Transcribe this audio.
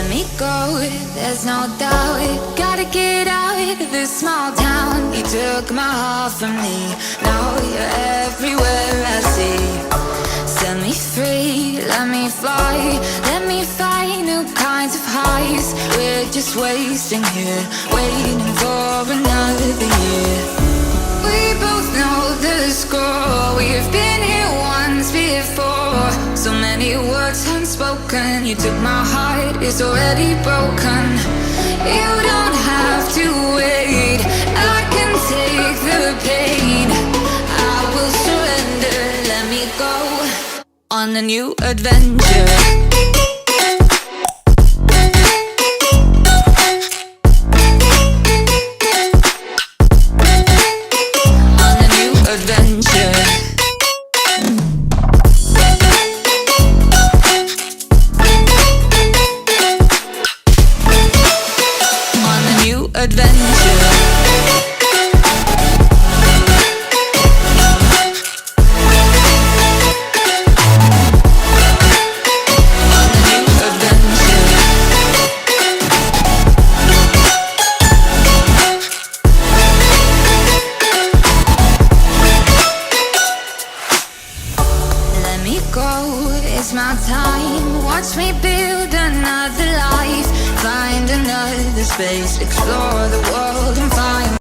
me go, there's no doubt. Gotta get out of this small town. You took my heart from me, now you're everywhere I see. Set me free, let me fly, let me find new kinds of highs. We're just wasting here, waiting for another year. We both know the score, we've been here once before. So many words unspoken, you took my heart, it's already broken. You don't have to wait, I can take the pain. I will surrender, let me go on a new adventure. It's my time, watch me build another life. Find another space, explore the world and find